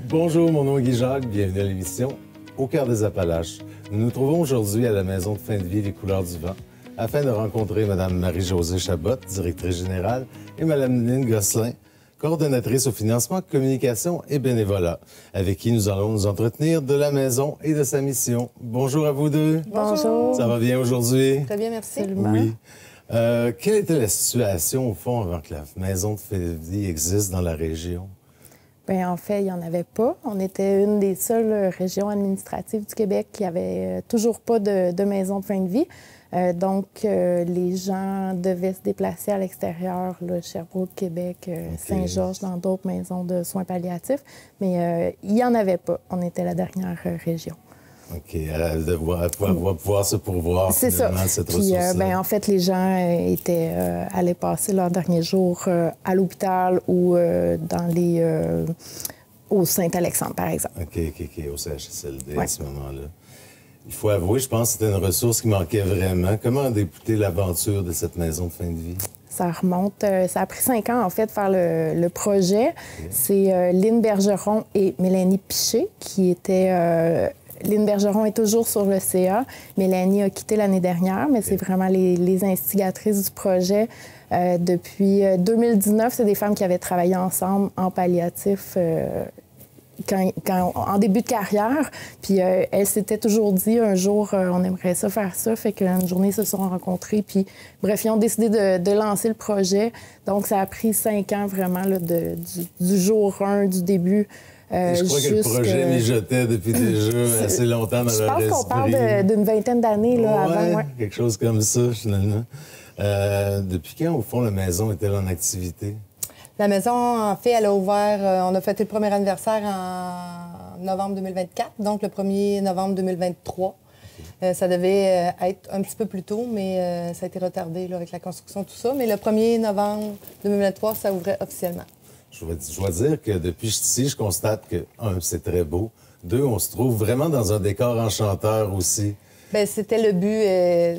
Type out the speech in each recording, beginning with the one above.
Bonjour, mon nom est Guy Jacques, bienvenue à l'émission Au cœur des Appalaches. Nous nous trouvons aujourd'hui à la Maison de fin de vie Les Couleurs du Vent afin de rencontrer Mme Marie-Josée Chabot, directrice générale, et Mme Lynne Gosselin, coordonnatrice au financement, communication et bénévolat, avec qui nous allons nous entretenir de la maison et de sa mission. Bonjour à vous deux. Bonjour. Ça va bien aujourd'hui? Très bien, merci. Absolument. Oui. Quelle était la situation, au fond, avant que la Maison de fin de vie existe dans la région? Bien, en fait, il n'y en avait pas. On était une des seules régions administratives du Québec qui avait toujours pas de maison de fin de vie. Donc, les gens devaient se déplacer à l'extérieur, là, Sherbrooke, Québec, Saint-Georges, dans d'autres maisons de soins palliatifs. Mais il n'y en avait pas. On était la dernière région. OK. Elle va pouvoir se pourvoir, C'est ça. cette Puis, ressource-là. en fait, les gens allaient passer leurs derniers jours à l'hôpital ou au Saint-Alexandre, par exemple. OK, au CHSLD Ouais. à ce moment-là. Il faut avouer, je pense que c'était une ressource qui manquait vraiment. Comment a débuté l'aventure de cette maison de fin de vie? Ça remonte, ça a pris 5 ans, en fait, de faire le projet. C'est Lynne Bergeron et Mélanie Piché qui étaient... Lynne Bergeron est toujours sur le CA. Mélanie a quitté l'année dernière, mais c'est vraiment les instigatrices du projet. Depuis 2019, c'est des femmes qui avaient travaillé ensemble en palliatif en début de carrière. Puis elles s'étaient toujours dit, un jour, on aimerait ça faire ça. Fait qu'une journée, ils se sont rencontrés. Puis bref, ils ont décidé de lancer le projet. Donc, ça a pris 5 ans vraiment là, du jour 1, du début. Je crois que le projet mijotait depuis déjà assez longtemps dans leur esprit. Je pense qu'on parle d'une vingtaine d'années là, avant. Ouais. Quelque chose comme ça, finalement. Depuis quand, au fond, la maison est-elle en activité? La maison, en fait, elle a ouvert, on a fêté le premier anniversaire en novembre 2024, donc le 1er novembre 2023. Ça devait être un petit peu plus tôt, mais ça a été retardé là, avec la construction, tout ça. Mais le 1er novembre 2023, ça ouvrait officiellement. Je dois dire que depuis que je suis ici, je constate que, un, c'est très beau. Deux, on se trouve vraiment dans un décor enchanteur aussi. Bien, c'était le but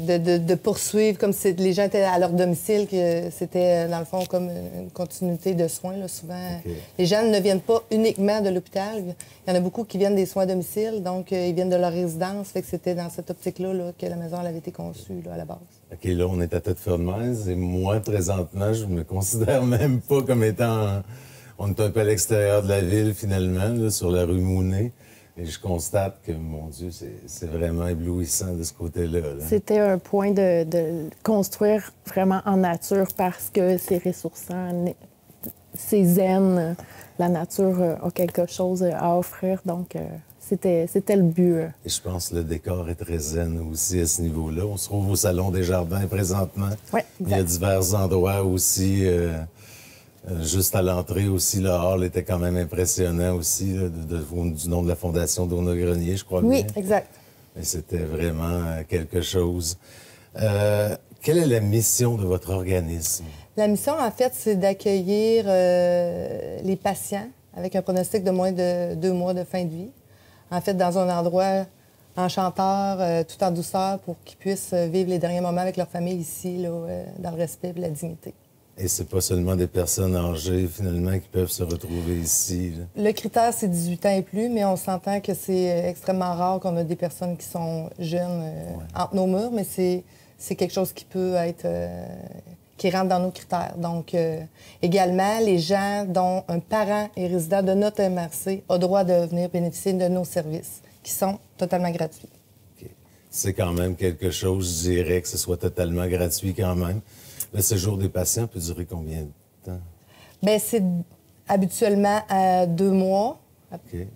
de poursuivre, comme si les gens étaient à leur domicile, que c'était, dans le fond, comme une continuité de soins. Là, souvent, les gens ne viennent pas uniquement de l'hôpital. Il y en a beaucoup qui viennent des soins à domicile, donc ils viennent de leur résidence. Fait que c'était dans cette optique-là là, que la maison elle avait été conçue là, à la base. OK, là, on est à Tête-Fermaise et moi, présentement, je me considère même pas comme étant... On est un peu à l'extérieur de la ville, finalement, là, sur la rue Mounet. Et je constate que, mon Dieu, c'est vraiment éblouissant de ce côté-là. Là. C'était un point de construire vraiment en nature parce que c'est ressourçant, c'est zen. La nature a quelque chose à offrir, donc c'était le but. Et je pense que le décor est très zen aussi à ce niveau-là. On se trouve au Salon des Jardins présentement. Ouais, il y a divers endroits aussi... juste à l'entrée aussi, le hall était quand même impressionnant aussi, là, du nom de la Fondation Dona Grenier, je crois bien. Oui, exact. Et c'était vraiment quelque chose. Quelle est la mission de votre organisme? La mission, en fait, c'est d'accueillir les patients avec un pronostic de moins de 2 mois de fin de vie. En fait, dans un endroit enchanteur, tout en douceur, pour qu'ils puissent vivre les derniers moments avec leur famille ici, là, dans le respect et la dignité. Et c'est pas seulement des personnes âgées, finalement, qui peuvent se retrouver ici, là. Le critère, c'est 18 ans et plus, mais on s'entend que c'est extrêmement rare qu'on a des personnes qui sont jeunes entre nos murs, mais c'est quelque chose qui peut être... qui rentre dans nos critères. Donc, également, les gens dont un parent est résident de notre MRC ont droit de venir bénéficier de nos services, qui sont totalement gratuits. Okay. C'est quand même quelque chose, je dirais, que ce soit totalement gratuit quand même. Le séjour des patients peut durer combien de temps? Bien, c'est habituellement à 2 mois. OK.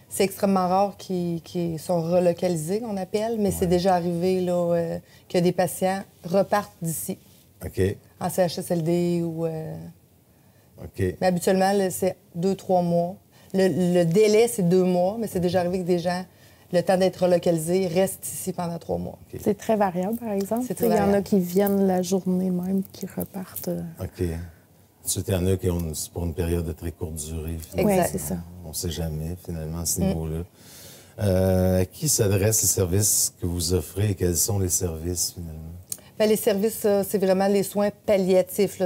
C'est extrêmement rare qu'ils sont relocalisés, on appelle, mais c'est déjà arrivé là, que des patients repartent d'ici. OK. En CHSLD ou... OK. Mais habituellement, là, c'est 2-3 mois. Le délai, c'est 2 mois, mais c'est déjà arrivé que des gens, le temps d'être relocalisés, restent ici pendant 3 mois. Okay. C'est très variable, par exemple. C'est très Il y en variable. a qui viennent la journée même, qui repartent. OK. Ensuite, il y en a qui ont c'est pour une période de très courte durée. Oui, c'est ça. On ne sait jamais, finalement, à ce niveau-là. À qui s'adressent les services que vous offrez et quels sont les services, finalement? Bien, les services, c'est vraiment les soins palliatifs, là.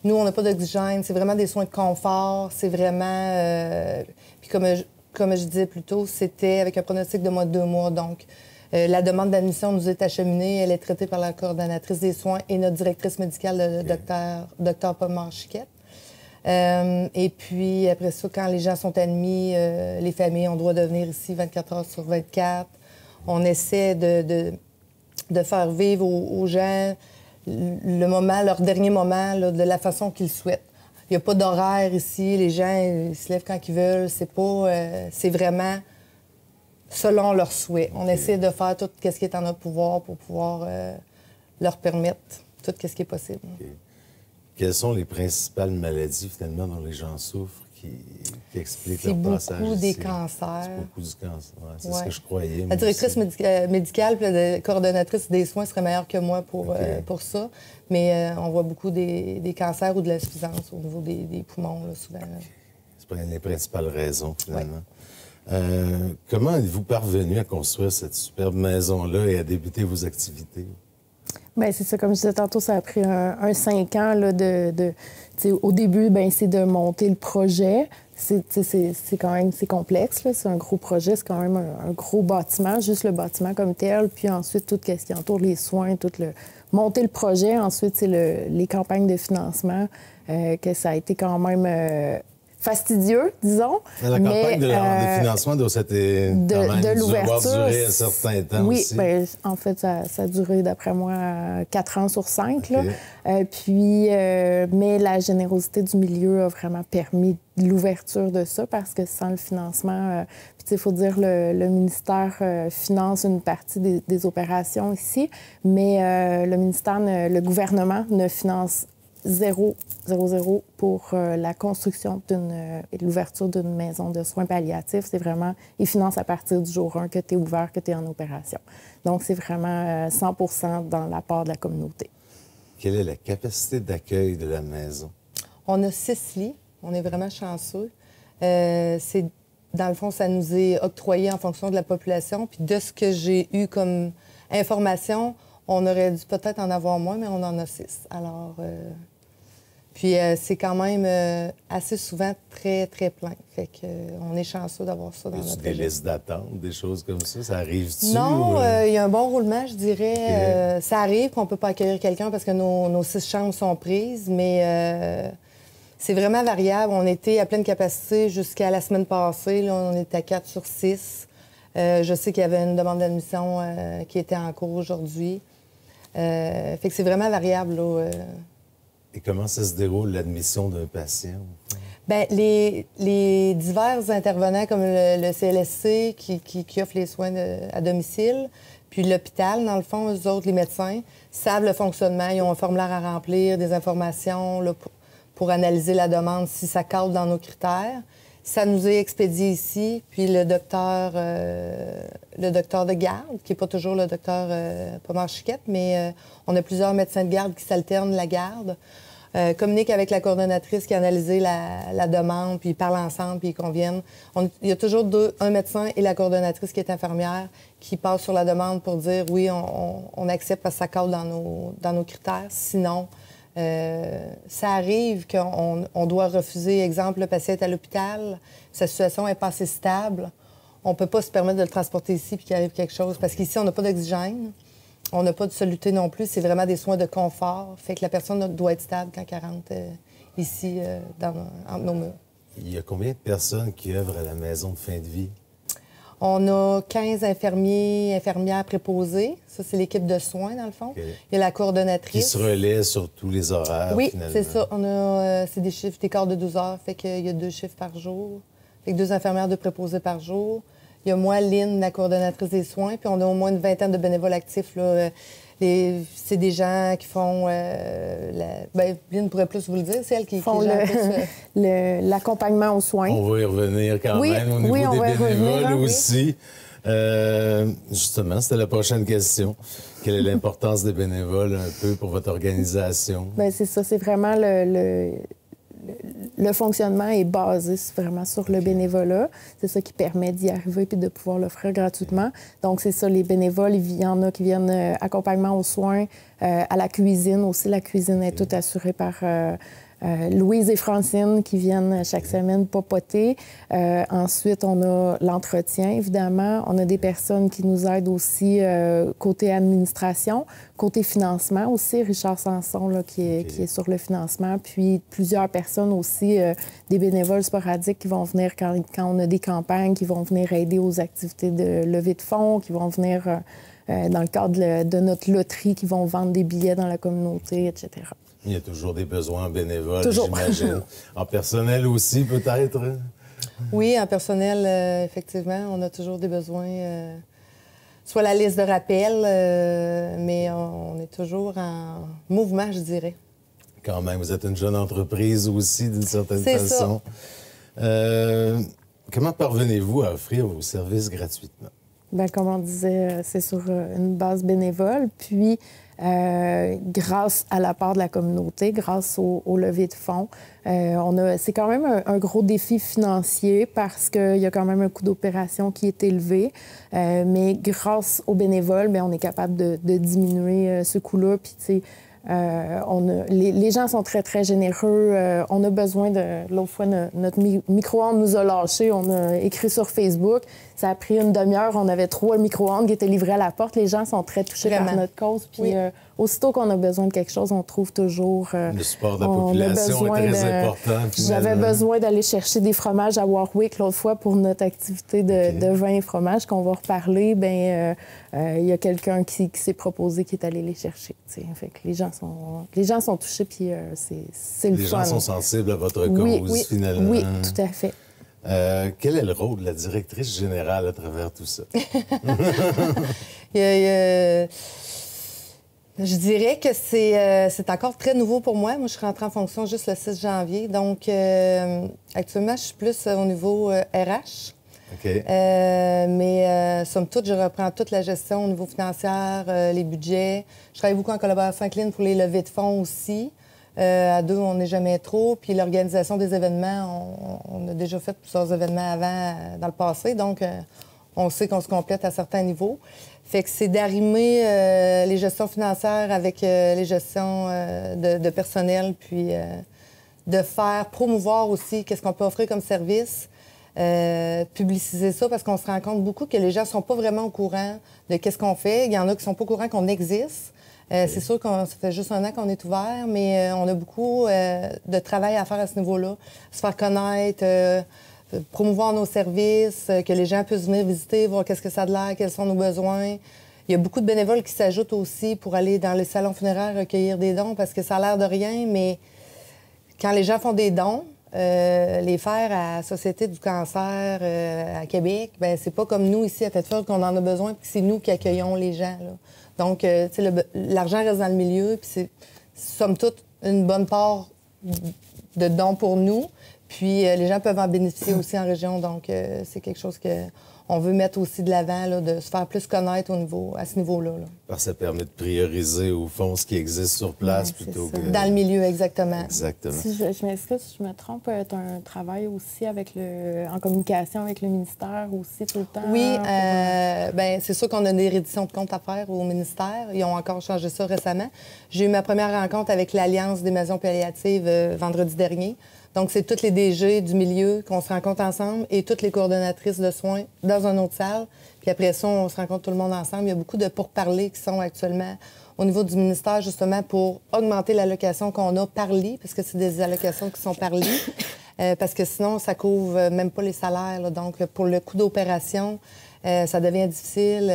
Nous, on n'a pas d'oxygène. C'est vraiment des soins de confort. C'est vraiment... Puis comme comme je disais plus tôt, c'était avec un pronostic de moins de 2 mois. Donc, la demande d'admission nous est acheminée. Elle est traitée par la coordonnatrice des soins et notre directrice médicale, le docteur Paul Marchiquette. Et puis, après ça, quand les gens sont admis, les familles ont droit de venir ici 24 heures sur 24. On essaie de faire vivre aux gens le moment, leur dernier moment, là, de la façon qu'ils souhaitent. Il n'y a pas d'horaire ici. Les gens ils se lèvent quand ils veulent. C'est pas... c'est vraiment selon leurs souhaits. On essaie de faire tout ce qui est en notre pouvoir pour pouvoir leur permettre tout ce qui est possible. Quelles sont les principales maladies, finalement, dont les gens souffrent qui expliquent leur passage? C'est beaucoup des cancers. C'est beaucoup du cancer. Ouais, c'est ce que je croyais. La directrice médicale et la coordonnatrice des soins serait meilleure que moi pour ça. Mais on voit beaucoup des cancers ou de l'insuffisance au niveau des poumons, là, souvent. C'est pas les principales raisons, finalement. Comment êtes-vous parvenu à construire cette superbe maison-là et à débuter vos activités? Bien, c'est ça, comme je disais tantôt, ça a pris un 5 ans là, au début, bien, c'est de monter le projet. C'est quand même complexe, là. C'est un gros projet, c'est quand même un gros bâtiment, juste le bâtiment comme tel, puis ensuite tout ce qui entoure les soins, monter le projet. Ensuite, c'est les campagnes de financement, que ça a été quand même fastidieux, disons. La campagne de financement doit avoir duré un certain temps oui, aussi. Bien, en fait, ça a duré, d'après moi, 4 ans sur 5. Okay. Mais la générosité du milieu a vraiment permis l'ouverture de ça, parce que sans le financement, il faut dire le ministère finance une partie des opérations ici, mais le gouvernement ne finance 0 pour la construction et l'ouverture d'une maison de soins palliatifs. C'est vraiment, ils financent à partir du jour 1 que tu es ouvert, que tu es en opération. Donc, c'est vraiment 100 dans la part de la communauté. Quelle est la capacité d'accueil de la maison? On a 6 lits. On est vraiment chanceux. Dans le fond, ça nous est octroyé en fonction de la population. Puis de ce que j'ai eu comme information, on aurait dû peut-être en avoir moins, mais on en a 6. Alors... Puis c'est quand même assez souvent très, très plein. Fait que on est chanceux d'avoir ça dans notre des listes d'attente, des choses comme ça? Ça arrive-tu? Non, il y a un bon roulement, je dirais. Okay. Ça arrive qu'on ne peut pas accueillir quelqu'un parce que nos 6 chambres sont prises, mais c'est vraiment variable. On était à pleine capacité jusqu'à la semaine passée. Là, on était à 4 sur 6. Je sais qu'il y avait une demande d'admission qui était en cours aujourd'hui. Fait que c'est vraiment variable, là. Et comment ça se déroule, l'admission d'un patient? Bien, les divers intervenants, comme le CLSC, qui offre les soins à domicile, puis l'hôpital, dans le fond, eux autres, les médecins, savent le fonctionnement. Ils ont un formulaire à remplir, des informations là, pour analyser la demande, si ça cadre dans nos critères. Ça nous est expédié ici, puis le docteur de garde, qui n'est pas toujours le docteur Pomar-Chiquette, mais on a plusieurs médecins de garde qui s'alternent la garde, communiquent avec la coordonnatrice qui a analysé la demande, puis ils parlent ensemble, puis ils conviennent. Il y a toujours un médecin et la coordonnatrice qui est infirmière qui passent sur la demande pour dire oui, on accepte parce que ça cadre dans nos critères. Sinon, ça arrive qu'on doit refuser, exemple, le patient est à l'hôpital, sa situation n'est pas assez stable, on ne peut pas se permettre de le transporter ici puis qu'il arrive quelque chose, parce qu'ici, on n'a pas d'oxygène, on n'a pas de soluté non plus, c'est vraiment des soins de confort, fait que la personne doit être stable quand elle rentre ici, entre nos murs. Il y a combien de personnes qui œuvrent à la maison de fin de vie? On a 15 infirmiers, infirmières préposés. Ça, c'est l'équipe de soins, dans le fond. Okay. Il y a la coordonnatrice. Qui se relaie sur tous les horaires, oui, finalement. C'est ça. On a, c'est des chiffres, des quarts de 12 heures. Fait qu'il y a 2 chiffres par jour. Fait que 2 infirmières, 2 préposés par jour. Il y a moi, Lynn, la coordonnatrice des soins. Puis on a au moins une vingtaine de bénévoles actifs, là. C'est des gens qui font... Lynn pourrait plus vous le dire, c'est elle qui font l'accompagnement aux soins. On va y revenir quand même au niveau des bénévoles aussi. Justement, c'était la prochaine question. Quelle est l'importance des bénévoles un peu pour votre organisation? Bien, c'est ça, c'est vraiment le fonctionnement est basé vraiment sur le bénévolat. C'est ça qui permet d'y arriver puis de pouvoir l'offrir gratuitement. Donc, c'est ça, les bénévoles, il y en a qui viennent accompagnement aux soins, à la cuisine aussi. La cuisine est toute assurée par Louise et Francine qui viennent chaque semaine papoter. Ensuite, on a l'entretien, évidemment. On a des personnes qui nous aident aussi côté administration, côté financement aussi. Richard Sanson, là, qui est sur le financement. Puis plusieurs personnes aussi, des bénévoles sporadiques qui vont venir quand on a des campagnes, qui vont venir aider aux activités de levée de fonds, qui vont venir dans le cadre de notre loterie, qui vont vendre des billets dans la communauté, etc. Il y a toujours des besoins en bénévoles, j'imagine. En personnel aussi, peut-être? Oui, en personnel, effectivement, on a toujours des besoins. Soit la liste de rappel, mais on est toujours en mouvement, je dirais. Quand même, vous êtes une jeune entreprise aussi, d'une certaine façon. C'est ça. Comment parvenez-vous à offrir vos services gratuitement? Bien, comme on disait, c'est sur une base bénévole. Puis, grâce à la part de la communauté, grâce au levée de fonds. C'est quand même un gros défi financier parce qu'il y a quand même un coût d'opération qui est élevé. Mais grâce aux bénévoles, bien, on est capable de diminuer ce coût-là. Puis, tu sais, les gens sont très, très généreux. On a besoin de... L'autre fois, notre micro-ondes nous a lâchés. On a écrit sur Facebook. Ça a pris une demi-heure. On avait 3 micro-ondes qui étaient livrés à la porte. Les gens sont très touchés par notre cause. Puis aussitôt qu'on a besoin de quelque chose, on trouve toujours... le support de la population est très important. J'avais besoin d'aller chercher des fromages à Warwick l'autre fois pour notre activité de vin et fromage qu'on va reparler. Bien, il y a quelqu'un qui s'est proposé qui est allé les chercher. T'sais. Fait que les gens sont touchés, puis c'est le fun. Les gens sont sensibles à votre cause, finalement. Oui, tout à fait. Quel est le rôle de la directrice générale à travers tout ça? Je dirais que c'est encore très nouveau pour moi. Moi, je suis rentrée en fonction juste le 6 janvier. Donc, actuellement, je suis plus au niveau RH. OK. Mais somme toute, je reprends toute la gestion au niveau financier, les budgets. Je travaille beaucoup en collaboration avec Lynn pour les levées de fonds aussi. À deux, on n'est jamais trop. Puis l'organisation des événements, on a déjà fait plusieurs événements avant, dans le passé. Donc, on sait qu'on se complète à certains niveaux. Fait que c'est d'arrimer les gestions financières avec les gestions de personnel, puis de faire promouvoir aussi qu'est-ce qu'on peut offrir comme service, publiciser ça, parce qu'on se rend compte beaucoup que les gens ne sont pas vraiment au courant de qu'est-ce qu'on fait. Il y en a qui ne sont pas au courant qu'on existe. C'est sûr que ça fait juste 1 an qu'on est ouvert, mais on a beaucoup de travail à faire à ce niveau-là. Se faire connaître, promouvoir nos services, que les gens puissent venir visiter, voir qu'est-ce que ça a de l'air, quels sont nos besoins. Il y a beaucoup de bénévoles qui s'ajoutent aussi pour aller dans les salons funéraires recueillir des dons, parce que ça a l'air de rien, mais quand les gens font des dons, les faire à la Société du cancer à Québec, bien, c'est pas comme nous ici à Thetford qu'on en a besoin, puis c'est nous qui accueillons les gens, là. Donc, tu sais, l'argent reste dans le milieu, puis c'est, somme toute, une bonne part de dons pour nous. Puis, les gens peuvent en bénéficier aussi en région. Donc, c'est quelque chose qu'on veut mettre aussi de l'avant, là, de se faire plus connaître à ce niveau-là. Là. Parce que ça permet de prioriser, au fond, ce qui existe sur place plutôt que... Dans le milieu, exactement. Exactement. Si je m'excuse, si je me trompe, tu as un travail aussi en communication avec le ministère aussi tout le temps? Oui, bien, c'est sûr qu'on a des redditions de comptes à faire au ministère. Ils ont encore changé ça récemment. J'ai eu ma première rencontre avec l'Alliance des maisons palliatives vendredi dernier. Donc, c'est toutes les DG du milieu qu'on se rencontre ensemble et toutes les coordonnatrices de soins dans une autre salle. Puis après ça, on se rencontre tout le monde ensemble. Il y a beaucoup de pourparlers qui sont actuellement au niveau du ministère, justement, pour augmenter l'allocation qu'on a par lit, parce que c'est des allocations qui sont par lit, parce que sinon, ça couvre même pas les salaires. Là. Donc, pour le coût d'opération, ça devient difficile.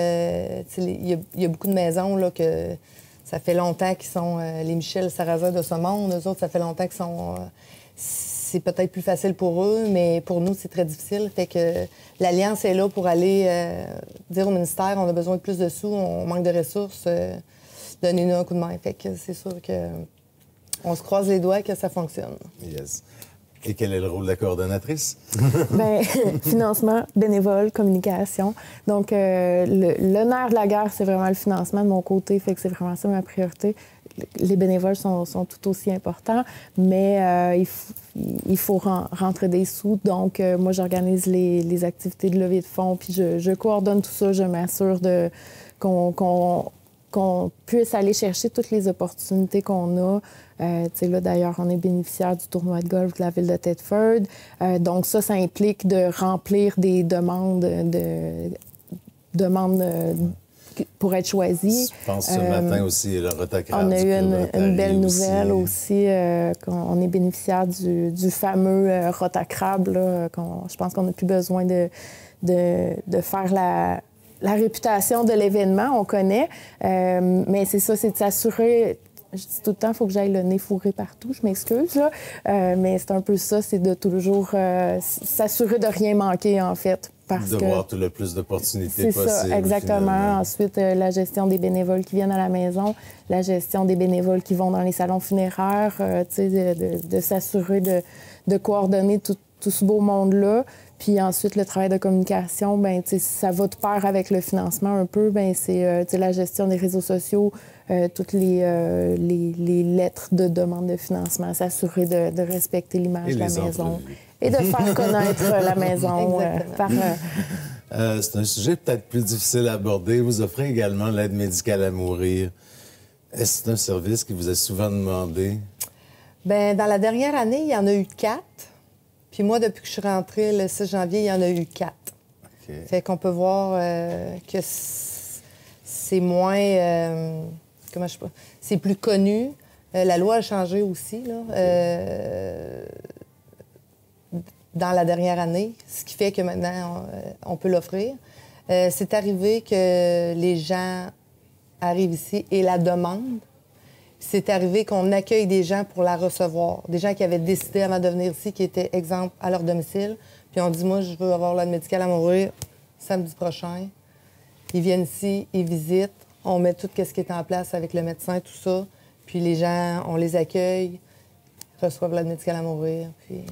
Il y a beaucoup de maisons là, que ça fait longtemps qu'ils sont les Michel Sarrazin de ce monde. Eux autres, ça fait longtemps qu'ils sont... c'est peut-être plus facile pour eux, mais pour nous, c'est très difficile. Fait que l'Alliance est là pour aller dire au ministère, on a besoin de plus de sous, on manque de ressources, donnez-nous un coup de main. Fait que c'est sûr qu'on se croise les doigts que ça fonctionne. Yes. Et quel est le rôle de la coordonnatrice? Bien, financement, bénévole, communication. Donc, le nerf de la guerre, c'est vraiment le financement de mon côté, fait que c'est vraiment ça ma priorité. Les bénévoles sont tout aussi importants, mais il faut rentrer des sous. Donc, moi, j'organise les activités de levée de fonds, puis je coordonne tout ça, je m'assure qu'on qu'on puisse aller chercher toutes les opportunités qu'on a. Là, d'ailleurs, on est bénéficiaire du tournoi de golf de la ville de Thetford. Donc ça implique de remplir des demandes pour être choisi. Je pense ce matin aussi, le Rotacrab. On a eu une belle nouvelle aussi, qu'on est bénéficiaire du fameux Rotacrab. Je pense qu'on n'a plus besoin de faire la réputation de l'événement, on connaît. Mais c'est ça, c'est de s'assurer. Je dis tout le temps, il faut que j'aille le nez fourré partout, je m'excuse, là. Mais c'est un peu ça, c'est de toujours s'assurer de rien manquer, en fait. De voir le plus d'opportunités possibles. C'est ça, exactement. Finalement. Ensuite, la gestion des bénévoles qui viennent à la maison, la gestion des bénévoles qui vont dans les salons funéraires, de s'assurer de coordonner tout ce beau monde-là. Puis ensuite, le travail de communication, bien, ça va de pair avec le financement un peu. Bien, c'est la gestion des réseaux sociaux, toutes les lettres de demande de financement, s'assurer de respecter l'image de la maison. Et de faire connaître la maison c'est un sujet peut-être plus difficile à aborder. Vous offrez également l'aide médicale à mourir. Est-ce que c'est un service qui vous est souvent demandé? Bien, dans la dernière année, il y en a eu 4. Puis moi, depuis que je suis rentrée le 6 janvier, il y en a eu 4. Okay. Fait qu'on peut voir que c'est moins... comment je sais pas? C'est plus connu. La loi a changé aussi, là. Dans la dernière année, ce qui fait que maintenant, on peut l'offrir. C'est arrivé que les gens arrivent ici et la demandent. C'est arrivé qu'on accueille des gens pour la recevoir. Des gens qui avaient décidé avant de venir ici, qui étaient, exemple, à leur domicile. Puis on dit, moi, je veux avoir l'aide médicale à mourir samedi prochain. Ils viennent ici, ils visitent. On met tout ce qui est en place avec le médecin, tout ça. Puis les gens, on les accueille, reçoivent l'aide médicale à mourir. Puis...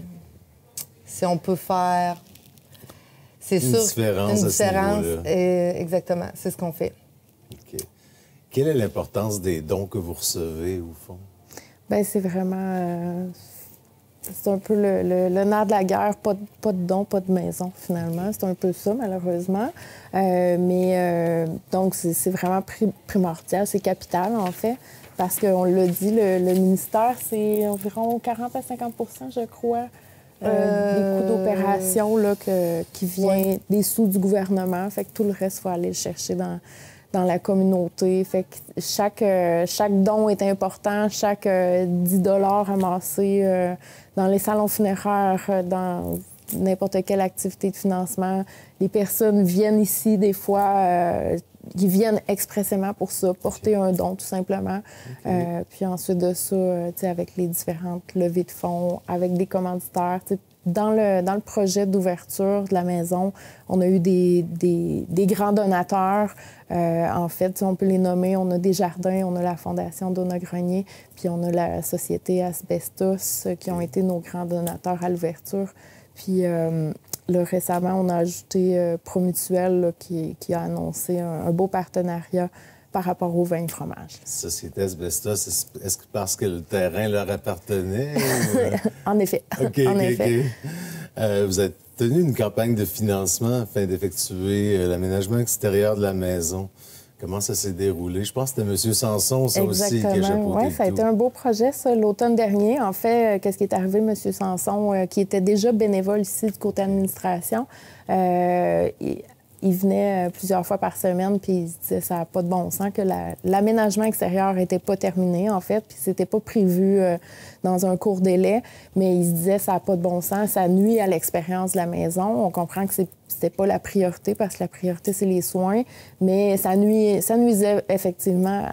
si on peut faire, c'est sûr, une différence. Exactement, c'est ce qu'on fait. OK. Quelle est l'importance des dons que vous recevez, au fond? Bien, c'est vraiment... c'est un peu le nerf de la guerre. Pas de dons, pas de maison, finalement. C'est un peu ça, malheureusement. Donc, c'est vraiment primordial. C'est capital, en fait. Parce qu'on l'a dit, le ministère, c'est environ 40 à 50 je crois, des coûts d'opération là, qui viennent des sous du gouvernement. Fait que tout le reste, il faut aller le chercher dans la communauté. Fait que chaque don est important. Chaque 10 $ amassés dans les salons funéraires, dans n'importe quelle activité de financement. Les personnes viennent ici, des fois, ils viennent expressément pour ça, porter un don, tout simplement. Puis ensuite de ça, avec les différentes levées de fonds, avec des commanditaires. Dans le projet d'ouverture de la maison, on a eu des grands donateurs. En fait, on peut les nommer. On a Desjardins, on a la Fondation Donna Grenier, puis on a la Société Asbestos qui ont été nos grands donateurs à l'ouverture. Puis là, récemment, on a ajouté Promutuel là, qui a annoncé un beau partenariat par rapport au vin et fromage. Société Asbestos, est-ce que parce que le terrain leur appartenait? En effet. En effet. Vous avez tenu une campagne de financement afin d'effectuer l'aménagement extérieur de la maison. Comment ça s'est déroulé? Je pense que c'était M. Sanson, ça aussi, qui a chapeauté. Oui, ça a été un beau projet, ça, l'automne dernier. En fait, qu'est-ce qui est arrivé, M. Sanson, qui était déjà bénévole ici du côté administration, il venait plusieurs fois par semaine, puis il se disait ça n'a pas de bon sens, que l'aménagement extérieur n'était pas terminé, en fait, puis c'était pas prévu dans un court délai, mais il se disait ça n'a pas de bon sens, ça nuit à l'expérience de la maison. On comprend que c'était pas la priorité, parce que la priorité, c'est les soins, mais ça nuisait effectivement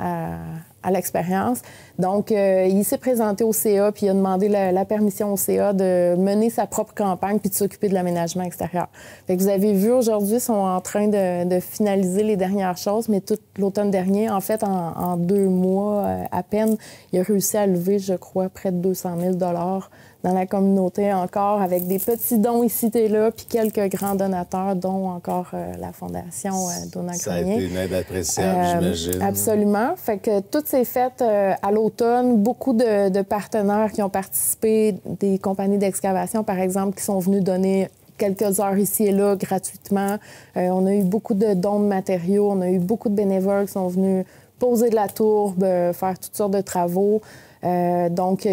à l'expérience. Donc, il s'est présenté au CA, puis il a demandé la permission au CA de mener sa propre campagne puis de s'occuper de l'aménagement extérieur. Fait que vous avez vu, aujourd'hui, ils sont en train de finaliser les dernières choses, mais tout l'automne dernier, en fait, en 2 mois à peine, il a réussi à lever, je crois, près de 200 000 $ dans la communauté encore, avec des petits dons ici et là, puis quelques grands donateurs, dont encore la Fondation Donna Grenier. Ça a été une aide appréciable, j'imagine. Absolument. Fait que tout s'est fait à l'automne. Beaucoup de partenaires qui ont participé, des compagnies d'excavation, par exemple, qui sont venus donner quelques heures ici et là, gratuitement. On a eu beaucoup de dons de matériaux. On a eu beaucoup de bénévoles qui sont venus poser de la tourbe, faire toutes sortes de travaux. Donc,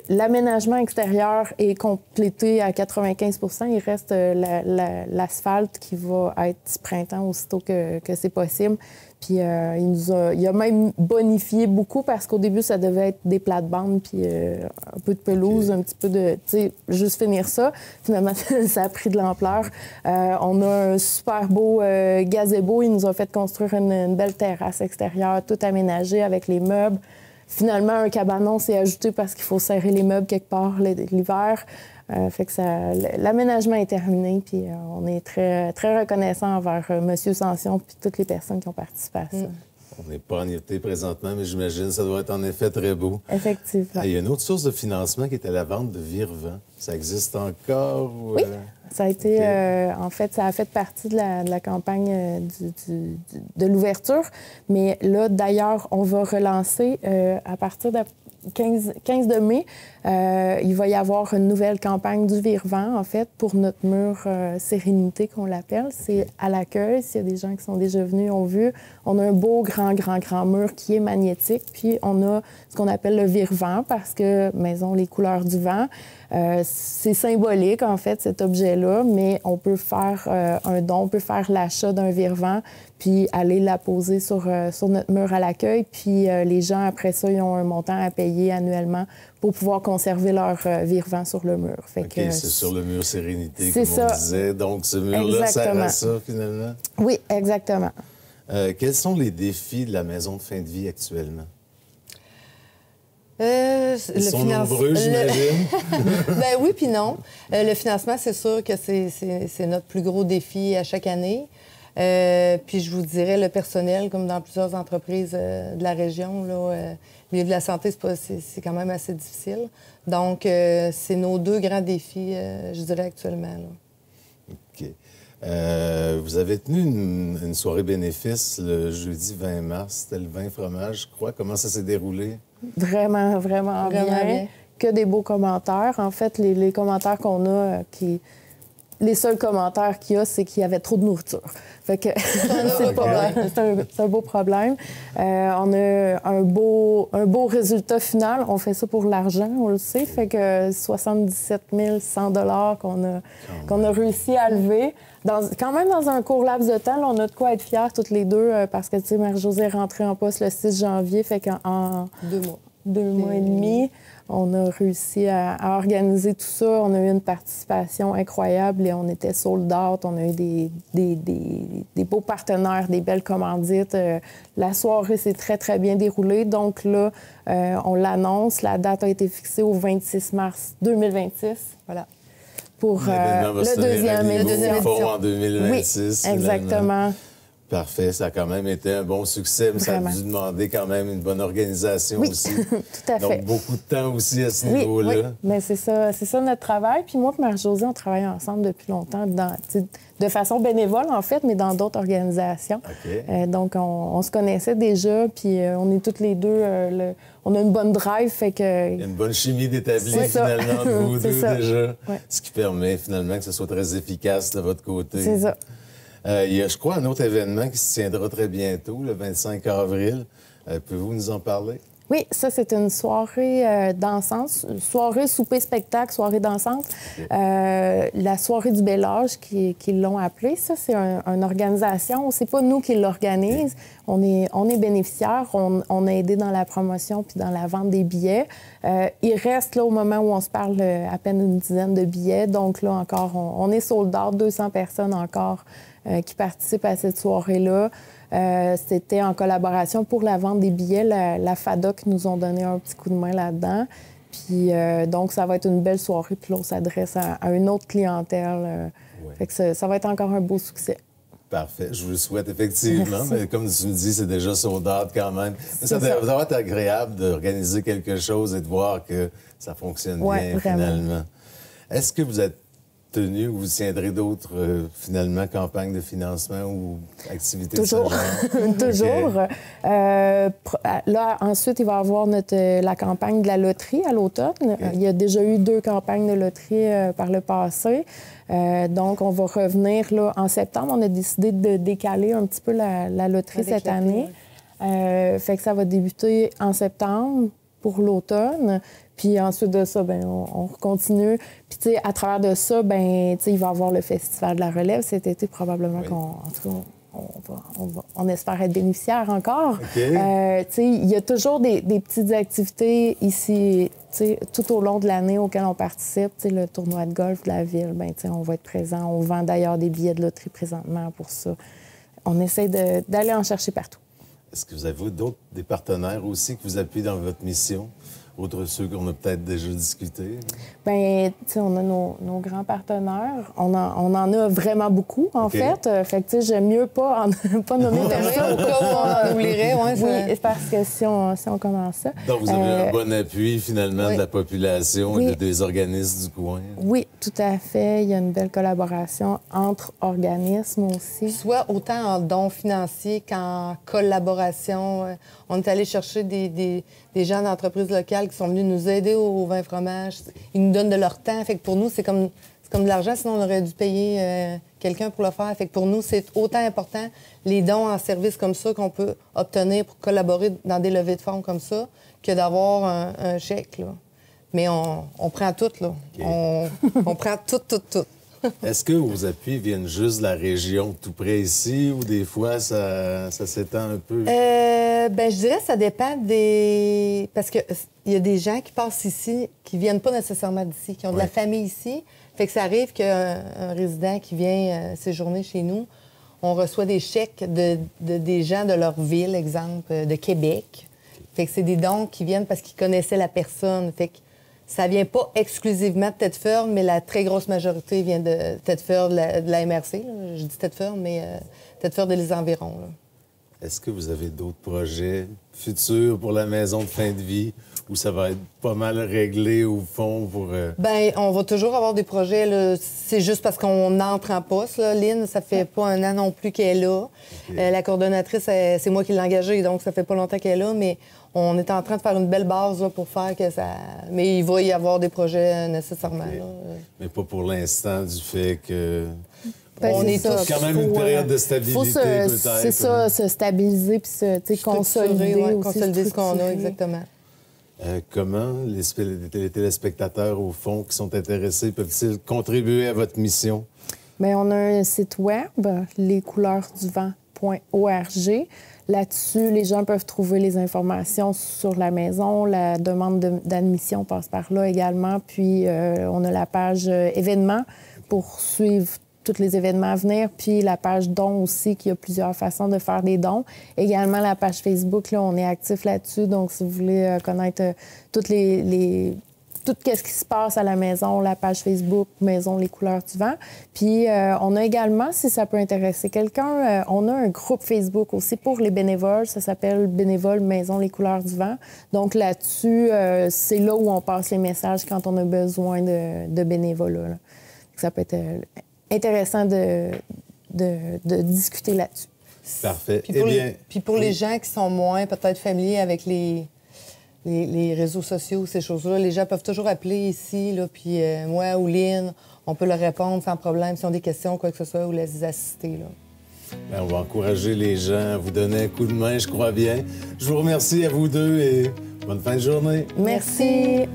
l'aménagement extérieur est complété à 95 %. Il reste l'asphalte qui va être ce printemps aussitôt que c'est possible. Puis, il a même bonifié beaucoup parce qu'au début, ça devait être des plates-bandes puis un peu de pelouse, un petit peu de... Tu sais, juste finir ça. Finalement, ça a pris de l'ampleur. On a un super beau gazebo. Il nous a fait construire une belle terrasse extérieure, tout aménagée avec les meubles. Finalement, un cabanon s'est ajouté parce qu'il faut serrer les meubles quelque part l'hiver. Fait que l'aménagement est terminé, puis on est très, très reconnaissant envers M. Sansion puis toutes les personnes qui ont participé à ça. On n'est pas en été présentement, mais j'imagine que ça doit être en effet très beau. Effectivement. Il y a une autre source de financement qui était la vente de Virevent. Ça existe encore? Ou, oui, ça a été... en fait, ça a fait partie de la campagne de l'ouverture. Mais là, d'ailleurs, on va relancer à partir de 15 de mai, il va y avoir une nouvelle campagne du Virevent, en fait, pour notre mur Sérénité, qu'on l'appelle. C'est à l'accueil. S'il y a des gens qui sont déjà venus, ont vu. On a un beau, grand mur qui est magnétique. Puis, on a ce qu'on appelle le Virevent, parce que, maison, les couleurs du vent, c'est symbolique, en fait, cet objet-là, mais on peut faire un don, on peut faire l'achat d'un Virevent, puis aller la poser sur notre mur à l'accueil. Puis les gens, après ça, ils ont un montant à payer annuellement pour pouvoir conserver leur Virevent sur le mur. Fait que, c'est sur le mur Sérénité, comme ça. On disait. Donc, ce mur-là sert à ça, finalement? Oui, exactement. Quels sont les défis de la maison de fin de vie actuellement? Ils sont nombreux, j'imagine. Ben oui, puis non. Le financement, c'est sûr que c'est notre plus gros défi à chaque année. Puis je vous dirais, le personnel, comme dans plusieurs entreprises de la région, le milieu de la santé, c'est quand même assez difficile. Donc, c'est nos deux grands défis, je dirais, actuellement. Là. OK. Vous avez tenu une soirée bénéfice le jeudi 20 mars. C'était le vin fromage, je crois. Comment ça s'est déroulé? Vraiment, vraiment bien. Que des beaux commentaires. En fait, les commentaires qu'on a, les seuls commentaires qu'il y a, c'est qu'il y avait trop de nourriture. Fait que c'est un beau problème. On a un beau résultat final. On fait ça pour l'argent, on le sait. Fait que 77 100 $ qu'on a réussi à lever. Quand même dans un court laps de temps, là, on a de quoi être fiers toutes les deux parce que, tu sais, Marie-Josée est rentrée en poste le 6 janvier. Fait qu'en 2 mois et demi, on a réussi à organiser tout ça. On a eu une participation incroyable et on était sold out. On a eu des beaux partenaires, des belles commandites. La soirée s'est très, très bien déroulée. Donc là, on l'annonce. La date a été fixée au 26 mars 2026. Voilà. Pour le deuxième édition. En 2026. Oui, exactement. Finalement. Parfait. Ça a quand même été un bon succès, mais ça a dû demander quand même une bonne organisation aussi. Tout à fait. Donc, beaucoup de temps aussi à ce niveau-là. Oui, mais c'est ça notre travail. Puis moi et Marie-Josée, on travaille ensemble depuis longtemps, de façon bénévole, en fait, mais dans d'autres organisations. Okay. Donc, on se connaissait déjà, puis on est toutes les deux... on a une bonne drive, fait que... Il y a une bonne chimie d'établie, finalement, de vous deux, déjà. Ouais. Ce qui permet, finalement, que ce soit très efficace de votre côté. C'est ça. Il y a, je crois, un autre événement qui se tiendra très bientôt, le 25 avril. Pouvez-vous nous en parler? Oui, ça, c'est une soirée dansante, soirée souper-spectacle, soirée dansante. Okay. La soirée du bel âge, qui l'ont appelée, ça, c'est une organisation. C'est pas nous qui l'organise. Okay. On est bénéficiaires. On a aidé dans la promotion puis dans la vente des billets. Il reste, là, au moment où on se parle, à peine une dizaine de billets. Donc, là, encore, on est sold out, 200 personnes encore qui participent à cette soirée-là. C'était en collaboration pour la vente des billets. La FADOC nous ont donné un petit coup de main là-dedans. Puis, donc, ça va être une belle soirée. Puis là, on s'adresse à une autre clientèle. Ouais. Fait que ça va être encore un beau succès. Parfait. Je vous le souhaite effectivement. Merci. Mais comme tu me dis, c'est déjà sold out quand même. Mais ça doit être agréable d'organiser quelque chose et de voir que ça fonctionne bien, vraiment. Finalement. Est-ce que vous êtes tenu ou vous tiendrez d'autres, finalement, campagnes de financement ou activités Toujours. de ce genre? Toujours. Là, ensuite, il va y avoir la campagne de la loterie à l'automne. Okay. Il y a déjà eu 2 campagnes de loterie par le passé. Donc, on va revenir là, en septembre. On a décidé de décaler un petit peu la loterie cette année. Fait que ça va débuter en septembre pour l'automne. Puis ensuite de ça, ben on continue. Puis tu sais, à travers de ça, ben tu sais, il va y avoir le Festival de la Relève cet été, probablement on espère être bénéficiaire encore. Okay. Tu sais, il y a toujours des petites activités ici, tu sais, tout au long de l'année auxquelles on participe. Tu sais, le tournoi de golf de la ville, ben tu sais, on va être présent. On vend d'ailleurs des billets de loterie présentement pour ça. On essaie d'aller en chercher partout. Est-ce que vous avez des partenaires aussi qui vous appuient dans votre mission, outre ceux qu'on a peut-être déjà discuté? Bien, tu sais, on a nos grands partenaires. On en a vraiment beaucoup, en fait. Fait que, tu sais, j'aime mieux pas nommer personne. Au cas où on oublierait, oui, parce que si on commence ça... Donc, vous avez un bon appui, finalement, de la population et des organismes du coin. Oui, tout à fait. Il y a une belle collaboration entre organismes aussi. Soit autant en dons financiers qu'en collaboration. On est allé chercher des gens d'entreprises locales qui sont venus nous aider au vin fromage. Ils nous donnent de leur temps. Fait que pour nous, c'est comme de l'argent, sinon on aurait dû payer quelqu'un pour le faire. Fait que pour nous, c'est autant important les dons en service comme ça qu'on peut obtenir pour collaborer dans des levées de fonds comme ça que d'avoir un chèque, là. Mais on prend tout, là. Okay. On prend tout. Est-ce que vos appuis viennent juste de la région tout près ici ou des fois ça s'étend un peu? Je dirais que ça dépend des... Parce qu'il y a des gens qui passent ici qui viennent pas nécessairement d'ici, qui ont de la famille ici. Fait que ça arrive qu'un résident qui vient séjourner chez nous, on reçoit des chèques des gens de leur ville, exemple, de Québec. Fait que c'est des dons qui viennent parce qu'ils connaissaient la personne. Fait que ça vient pas exclusivement de Thetford, mais la très grosse majorité vient de Thetford, de la MRC. Là. Je dis Thetford, mais Thetford et les environs. Là. Est-ce que vous avez d'autres projets futurs pour la maison de fin de vie où ça va être pas mal réglé au fond pour... Bien, on va toujours avoir des projets. Là. C'est juste parce qu'on entre en poste. Là. Lynn, ça fait pas un an non plus qu'elle est là. Okay. La coordonnatrice, c'est moi qui l'ai engagée, donc ça fait pas longtemps qu'elle est là, mais on est en train de faire une belle base là, pour faire que ça... Mais il va y avoir des projets nécessairement. Okay. Là. Mais pas pour l'instant du fait que... On est tous quand même une période de stabilité, peut-être. C'est ça, se stabiliser puis se consolider aussi. Consolider ce qu'on a, exactement. Comment les téléspectateurs, au fond, qui sont intéressés, peuvent-ils contribuer à votre mission? Bien, on a un site web, lescouleurduvent.org. Là-dessus, les gens peuvent trouver les informations sur la maison. La demande d'admission passe par là également. Puis, on a la page événements pour suivre tous les événements à venir, puis la page dons aussi, qui a plusieurs façons de faire des dons. Également, la page Facebook, là, on est actif là-dessus. Donc, si vous voulez connaître tout ce qui se passe à la maison, la page Facebook Maison Les Couleurs du Vent. Puis, on a également, si ça peut intéresser quelqu'un, on a un groupe Facebook aussi pour les bénévoles. Ça s'appelle Bénévoles Maison Les Couleurs du Vent. Donc, là-dessus, c'est là où on passe les messages quand on a besoin de bénévolat. Là. Ça peut être intéressant de discuter là-dessus. Parfait. Puis pour les gens qui sont moins peut-être familiers avec les réseaux sociaux, ces choses-là, les gens peuvent toujours appeler ici, là, puis moi ou Lynn, on peut leur répondre sans problème s'ils ont des questions, quoi que ce soit, ou les assister. Là. Bien, on va encourager les gens à vous donner un coup de main, je crois bien. Je vous remercie à vous deux et bonne fin de journée. Merci.